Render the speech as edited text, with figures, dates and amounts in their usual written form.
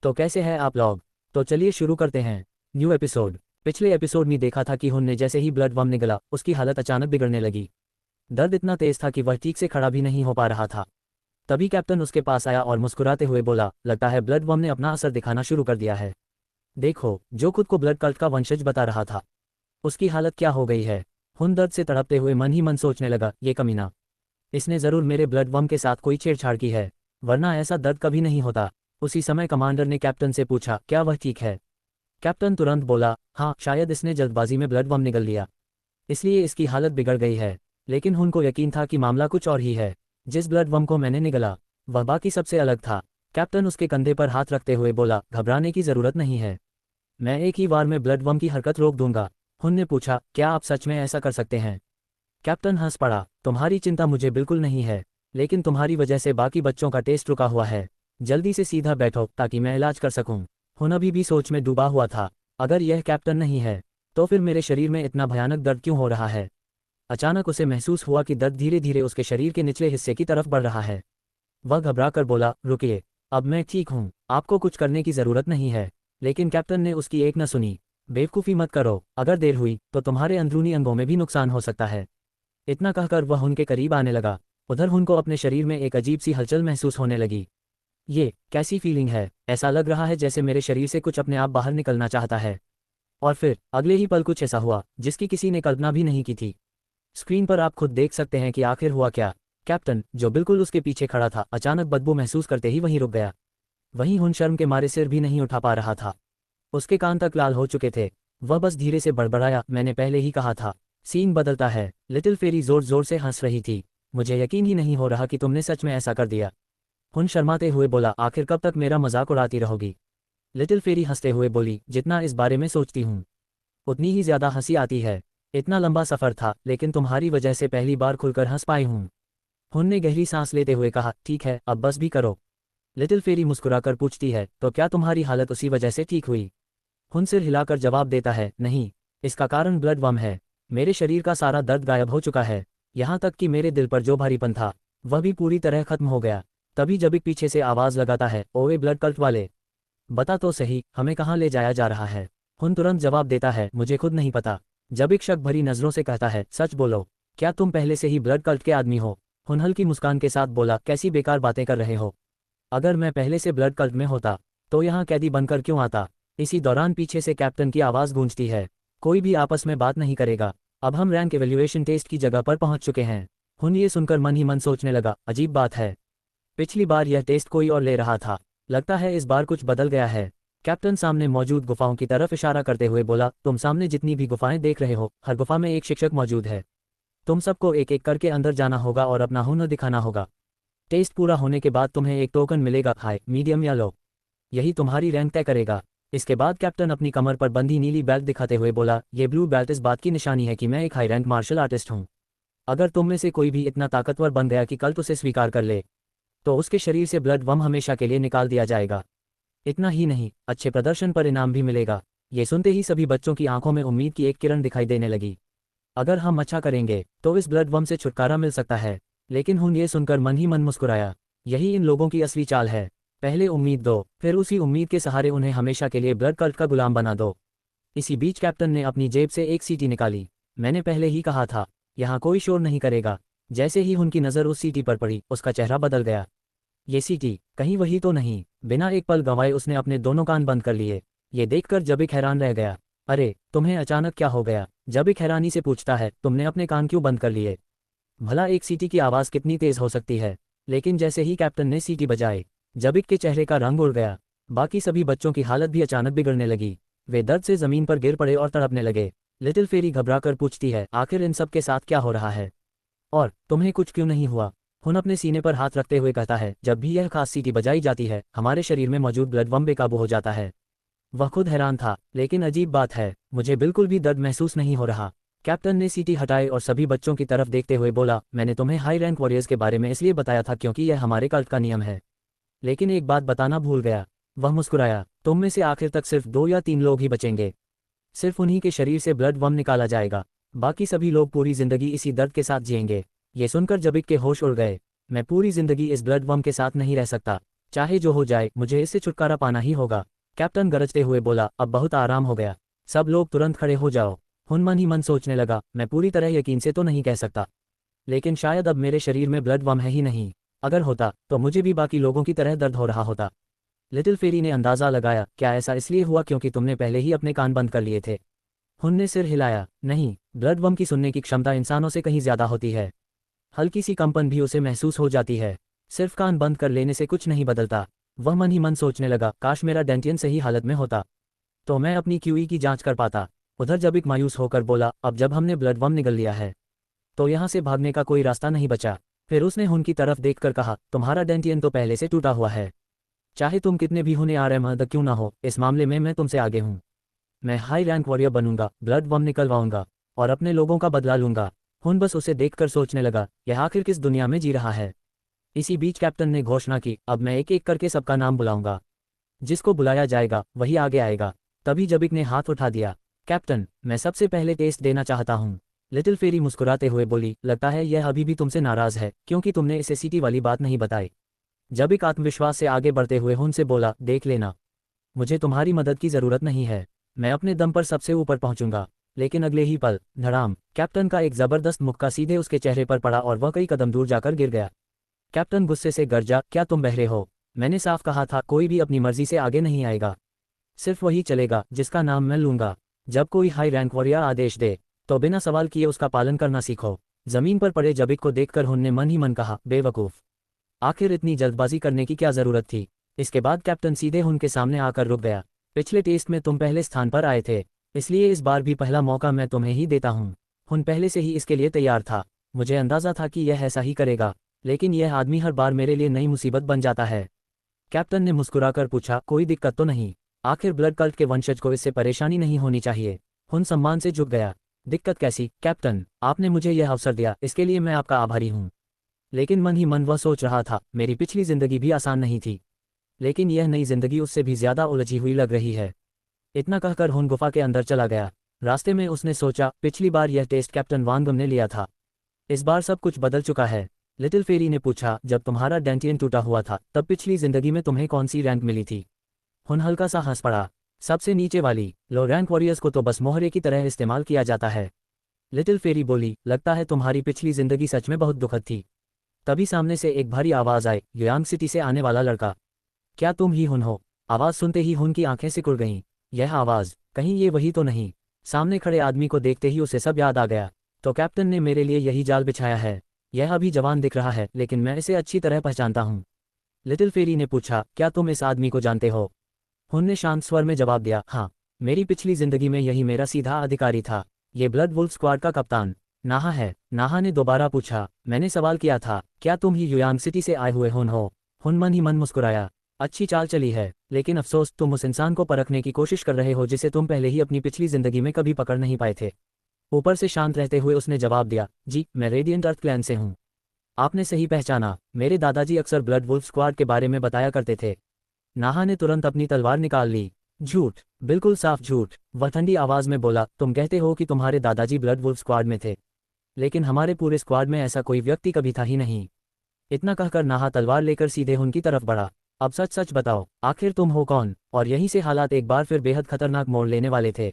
तो कैसे हैं आप लोग? तो चलिए शुरू करते हैं। New episode. पिछले एपिसोड में देखा था कि हुन ने जैसे ही ब्लड वर्म निकला उसकी हालत अचानक बिगड़ने लगी। दर्द इतना तेज था कि वह ठीक से खड़ा भी नहीं हो पा रहा था। तभी कैप्टन उसके पास आया और मुस्कुराते हुए बोला, लगता है ब्लड वर्म ने अपना असर दिखाना शुरू कर दिया है। देखो, जो खुद को ब्लड कल्ट का वंशज बता रहा था, उसकी हालत क्या हो गई है। हुन दर्द से तड़पते हुए मन ही मन सोचने लगा, ये कमीना, इसने जरूर मेरे ब्लड वर्म के साथ कोई छेड़छाड़ की है, वरना ऐसा दर्द कभी नहीं होता। उसी समय कमांडर ने कैप्टन से पूछा, क्या वह ठीक है? कैप्टन तुरंत बोला, हाँ, शायद इसने जल्दबाजी में ब्लड वर्म निगल लिया, इसलिए इसकी हालत बिगड़ गई है। लेकिन उनको यकीन था कि मामला कुछ और ही है। जिस ब्लड वर्म को मैंने निगला, वह बाकी सबसे अलग था। कैप्टन उसके कंधे पर हाथ रखते हुए बोला, घबराने की जरूरत नहीं है, मैं एक ही बार में ब्लड वर्म की हरकत रोक दूंगा। हुन ने पूछा, क्या आप सच में ऐसा कर सकते हैं? कैप्टन हंस पड़ा, तुम्हारी चिंता मुझे बिल्कुल नहीं है, लेकिन तुम्हारी वजह से बाकी बच्चों का टेस्ट रुका हुआ है। जल्दी से सीधा बैठो ताकि मैं इलाज कर सकूं। हुन अभी भी सोच में डूबा हुआ था, अगर यह कैप्टन नहीं है तो फिर मेरे शरीर में इतना भयानक दर्द क्यों हो रहा है। अचानक उसे महसूस हुआ कि दर्द धीरे धीरे उसके शरीर के निचले हिस्से की तरफ बढ़ रहा है। वह घबरा कर बोला, रुकिए, अब मैं ठीक हूँ, आपको कुछ करने की जरूरत नहीं है। लेकिन कैप्टन ने उसकी एक न सुनी। बेवकूफ़ी मत करो, अगर देर हुई तो तुम्हारे अंदरूनी अंगों में भी नुकसान हो सकता है। इतना कहकर वह उनके करीब आने लगा। उधर उनको अपने शरीर में एक अजीब सी हलचल महसूस होने लगी। ये कैसी फीलिंग है? ऐसा लग रहा है जैसे मेरे शरीर से कुछ अपने आप बाहर निकलना चाहता है। और फिर अगले ही पल कुछ ऐसा हुआ जिसकी किसी ने कल्पना भी नहीं की थी। स्क्रीन पर आप खुद देख सकते हैं कि आखिर हुआ क्या। कैप्टन, जो बिल्कुल उसके पीछे खड़ा था, अचानक बदबू महसूस करते ही वहीं रुक गया। वहीं हुन शर्म के मारे सिर भी नहीं उठा पा रहा था। उसके कान तक लाल हो चुके थे। वह बस धीरे से बड़बड़ाया, मैंने पहले ही कहा था। सीन बदलता है। लिटिल फेरी जोर जोर से हंस रही थी। मुझे यकीन ही नहीं हो रहा कि तुमने सच में ऐसा कर दिया। हुन शर्माते हुए बोला, आखिर कब तक मेरा मजाक उड़ाती रहोगी? लिटिल फेरी हंसते हुए बोली, जितना इस बारे में सोचती हूँ उतनी ही ज्यादा हंसी आती है। इतना लंबा सफर था, लेकिन तुम्हारी वजह से पहली बार खुलकर हंस पाई हूँ। हुन ने गहरी सांस लेते हुए कहा, ठीक है, अब बस भी करो। लिटिल फेरी मुस्कुराकर पूछती है, तो क्या तुम्हारी हालत उसी वजह से ठीक हुई? हुन सिर हिलाकर जवाब देता है, नहीं, इसका कारण ब्लड वर्म है। मेरे शरीर का सारा दर्द गायब हो चुका है, यहाँ तक कि मेरे दिल पर जो भारीपन था वह भी पूरी तरह खत्म हो गया। तभी जबिक पीछे से आवाज लगाता है, ओए ब्लड कल्ट वाले, बता तो सही, हमें कहाँ ले जाया जा रहा है? हुन तुरंत जवाब देता है, मुझे खुद नहीं पता। जबिक शक भरी नजरों से कहता है, सच बोलो, क्या तुम पहले से ही ब्लड कल्ट के आदमी हो? हुन हल्की मुस्कान के साथ बोला, कैसी बेकार बातें कर रहे हो? अगर मैं पहले से ब्लड कल्ट में होता तो यहाँ कैदी बनकर क्यों आता? इसी दौरान पीछे से कैप्टन की आवाज़ गूंजती है, कोई भी आपस में बात नहीं करेगा, अब हम रैंक एवेल्युएशन टेस्ट की जगह पर पहुंच चुके हैं। हुन ये सुनकर मन ही मन सोचने लगा, अजीब बात है, पिछली बार यह टेस्ट कोई और ले रहा था, लगता है इस बार कुछ बदल गया है। कैप्टन सामने मौजूद गुफाओं की तरफ इशारा करते हुए बोला, तुम सामने जितनी भी गुफाएं देख रहे हो, हर गुफा में एक शिक्षक मौजूद है। तुम सबको एक एक करके अंदर जाना होगा और अपना हुनर दिखाना होगा। टेस्ट पूरा होने के बाद तुम्हें एक टोकन मिलेगा, हाई, मीडियम या लो, यही तुम्हारी रैंक तय करेगा। इसके बाद कैप्टन अपनी कमर पर बंधी नीली बेल्ट दिखाते हुए बोला, ये ब्लू बेल्ट इस बात की निशानी है कि मैं एक हाई रैंक मार्शल आर्टिस्ट हूँ। अगर तुम में से कोई भी इतना ताकतवर बन गया कि कल उसे स्वीकार कर ले, तो उसके शरीर से ब्लड वर्म हमेशा के लिए निकाल दिया जाएगा। इतना ही नहीं, अच्छे प्रदर्शन पर इनाम भी मिलेगा। ये सुनते ही सभी बच्चों की आंखों में उम्मीद की एक किरण दिखाई देने लगी। अगर हम अच्छा करेंगे तो इस ब्लड वर्म से छुटकारा मिल सकता है। लेकिन हुन ये सुनकर मन ही मन मुस्कुराया, यही इन लोगों की असली चाल है। पहले उम्मीद दो, फिर उसी उम्मीद के सहारे उन्हें हमेशा के लिए ब्लड कल्ट का गुलाम बना दो। इसी बीच कैप्टन ने अपनी जेब से एक सीटी निकाली। मैंने पहले ही कहा था, यहाँ कोई शोर नहीं करेगा। जैसे ही उनकी नज़र उस सीटी पर पड़ी, उसका चेहरा बदल गया। ये सीटी कहीं वही तो नहीं? बिना एक पल गंवाए उसने अपने दोनों कान बंद कर लिए। ये देखकर जबिक हैरान रह गया। अरे, तुम्हें अचानक क्या हो गया? जबिक हैरानी से पूछता है, तुमने अपने कान क्यों बंद कर लिए? भला एक सीटी की आवाज़ कितनी तेज हो सकती है? लेकिन जैसे ही कैप्टन ने सीटी बजाई, जबिक के चेहरे का रंग उड़ गया। बाकी सभी बच्चों की हालत भी अचानक बिगड़ने लगी। वे दर्द से जमीन पर गिर पड़े और तड़पने लगे। लिटिल फेरी घबराकर पूछती है, आखिर इन सब के साथ क्या हो रहा है और तुम्हें कुछ क्यों नहीं हुआ? हुन अपने सीने पर हाथ रखते हुए कहता है, जब भी यह खास सीटी बजाई जाती है, हमारे शरीर में मौजूद ब्लड वर्म बेकाबू हो जाता है। वह खुद हैरान था, लेकिन अजीब बात है, मुझे बिल्कुल भी दर्द महसूस नहीं हो रहा। कैप्टन ने सीटी हटाई और सभी बच्चों की तरफ देखते हुए बोला, मैंने तुम्हें हाई रैंक वॉरियर्स के बारे में इसलिए बताया था क्योंकि यह हमारे कल्ट का नियम है। लेकिन एक बात बताना भूल गया। वह मुस्कुराया, तुम में से आखिर तक सिर्फ 2 या 3 लोग ही बचेंगे। सिर्फ उन्हीं के शरीर से ब्लड वर्म निकाला जाएगा, बाकी सभी लोग पूरी जिंदगी इसी दर्द के साथ जिएंगे। ये सुनकर जबिक के होश उड़ गए। मैं पूरी जिंदगी इस ब्लड वर्म के साथ नहीं रह सकता। चाहे जो हो जाए मुझे इससे छुटकारा पाना ही होगा। कैप्टन गरजते हुए बोला, अब बहुत आराम हो गया, सब लोग तुरंत खड़े हो जाओ। हुन मन ही मन सोचने लगा, मैं पूरी तरह यकीन से तो नहीं कह सकता, लेकिन शायद अब मेरे शरीर में ब्लड वर्म है ही नहीं। अगर होता तो मुझे भी बाकी लोगों की तरह दर्द हो रहा होता। लिटिल फेरी ने अंदाजा लगाया, क्या ऐसा इसलिए हुआ क्योंकि तुमने पहले ही अपने कान बंद कर लिए थे? हुन ने सिर हिलाया, नहीं, ब्लड वर्म की सुनने की क्षमता इंसानों से कहीं ज्यादा होती है। हल्की सी कंपन भी उसे महसूस हो जाती है। सिर्फ कान बंद कर लेने से कुछ नहीं बदलता। वह मन ही मन सोचने लगा, काश मेरा डेंटियन सही हालत में होता तो मैं अपनी क्यूई की जांच कर पाता। उधर जबिक मायूस होकर बोला, अब जब हमने ब्लड वर्म निगल लिया है तो यहाँ से भागने का कोई रास्ता नहीं बचा। फिर उसने हुन की तरफ देखकर कहा, तुम्हारा डेंटियन तो पहले से टूटा हुआ है। चाहे तुम कितने भी होने आरमर्द क्यों ना हो, इस मामले में मैं तुमसे आगे हूँ। मैं हाई रैंक वॉरियर बनूंगा, ब्लड वर्म निकलवाऊंगा और अपने लोगों का बदला लूंगा। हुन बस उसे देखकर सोचने लगा, यह आखिर किस दुनिया में जी रहा है। इसी बीच कैप्टन ने घोषणा की, अब मैं एक एक करके सबका नाम बुलाऊंगा, जिसको बुलाया जाएगा वही आगे आएगा। तभी जबिक ने हाथ उठा दिया, कैप्टन मैं सबसे पहले टेस्ट देना चाहता हूँ। लिटिल फेरी मुस्कुराते हुए बोली, लगता है यह अभी भी तुमसे नाराज है क्योंकि तुमने इसे सीटी वाली बात नहीं बताई। जबिक आत्मविश्वास से आगे बढ़ते हुए हुन से बोला, देख लेना, मुझे तुम्हारी मदद की जरूरत नहीं है, मैं अपने दम पर सबसे ऊपर पहुंचूंगा। लेकिन अगले ही पल धड़ाम, कैप्टन का एक जबरदस्त मुक्का सीधे उसके चेहरे पर पड़ा और वह कई कदम दूर जाकर गिर गया। कैप्टन गुस्से से गरजा, क्या तुम बहरे हो? मैंने साफ कहा था कोई भी अपनी मर्जी से आगे नहीं आएगा, सिर्फ वही चलेगा जिसका नाम मैं लूंगा। जब कोई हाई रैंक वॉरियर आदेश दे तो बिना सवाल किए उसका पालन करना सीखो। जमीन पर पड़े जबिक को देखकर हुन ने मन ही मन कहा, बेवकूफ, आखिर इतनी जल्दबाजी करने की क्या जरूरत थी। इसके बाद कैप्टन सीधे हुन के सामने आकर रुक गया। पिछले टेस्ट में तुम पहले स्थान पर आए थे, इसलिए इस बार भी पहला मौका मैं तुम्हें ही देता हूँ। हुन पहले से ही इसके लिए तैयार था, मुझे अंदाजा था कि यह ऐसा ही करेगा, लेकिन यह आदमी हर बार मेरे लिए नई मुसीबत बन जाता है। कैप्टन ने मुस्कुराकर पूछा, कोई दिक्कत तो नहीं? आखिर ब्लड कल्ट के वंशज को इससे परेशानी नहीं होनी चाहिए। हुन सम्मान से झुक गया, दिक्कत कैसी कैप्टन, आपने मुझे यह अवसर दिया इसके लिए मैं आपका आभारी हूँ। लेकिन मन ही मन वह सोच रहा था, मेरी पिछली जिंदगी भी आसान नहीं थी, लेकिन यह नई जिंदगी उससे भी ज्यादा उलझी हुई लग रही है। इतना कहकर हुन गुफा के अंदर चला गया। रास्ते में उसने सोचा, पिछली बार यह टेस्ट कैप्टन वांगम ने लिया था, इस बार सब कुछ बदल चुका है। लिटिल फेरी ने पूछा, जब तुम्हारा डेंटियन टूटा हुआ था तब पिछली जिंदगी में तुम्हें कौन सी रैंक मिली थी? हुन हल्का सा हंस पड़ा, सबसे नीचे वाली, लो रैंक वॉरियर्स को तो बस मोहरे की तरह इस्तेमाल किया जाता है। लिटिल फेरी बोली, लगता है तुम्हारी पिछली जिंदगी सच में बहुत दुखद थी। तभी सामने से एक भारी आवाज आई, युयांग सिटी से आने वाला लड़का, क्या तुम ही हुन हो? आवाज सुनते ही हुन की आंखें सिकुड़ गईं। यह आवाज, कहीं ये वही तो नहीं? सामने खड़े आदमी को देखते ही उसे सब याद आ गया, तो कैप्टन ने मेरे लिए यही जाल बिछाया है। यह अभी जवान दिख रहा है लेकिन मैं इसे अच्छी तरह पहचानता हूँ। लिटिल फेरी ने पूछा, क्या तुम इस आदमी को जानते हो? हुन ने शांत स्वर में जवाब दिया, हाँ, मेरी पिछली जिंदगी में यही मेरा सीधा अधिकारी था, ये ब्लड वुल्फ स्क्वाड का कप्तान नाहा है। नाहा ने दोबारा पूछा, मैंने सवाल किया था, क्या तुम ही युयांग सिटी से आए हुए हुन हो? हुन मन ही मन मुस्कुराया, अच्छी चाल चली है, लेकिन अफसोस तुम उस इंसान को परखने की कोशिश कर रहे हो जिसे तुम पहले ही अपनी पिछली जिंदगी में कभी पकड़ नहीं पाए थे। ऊपर से शांत रहते हुए उसने जवाब दिया, जी मैं रेडिएंट अर्थ क्लैन से हूँ। आपने सही पहचाना, मेरे दादाजी अक्सर ब्लड वुल्फ स्क्वाड के बारे में बताया करते थे। नाहा ने तुरंत अपनी तलवार निकाल ली, झूठ, बिल्कुल साफ झूठ। वह ठंडी आवाज में बोला, तुम कहते हो कि तुम्हारे दादाजी ब्लड वुल्फ स्क्वाड में थे, लेकिन हमारे पूरे स्क्वाड में ऐसा कोई व्यक्ति कभी था ही नहीं। इतना कहकर नाहा तलवार लेकर सीधे उनकी तरफ बढ़ा, अब सच सच बताओ, आखिर तुम हो कौन? और यहीं से हालात एक बार फिर बेहद खतरनाक मोड़ लेने वाले थे।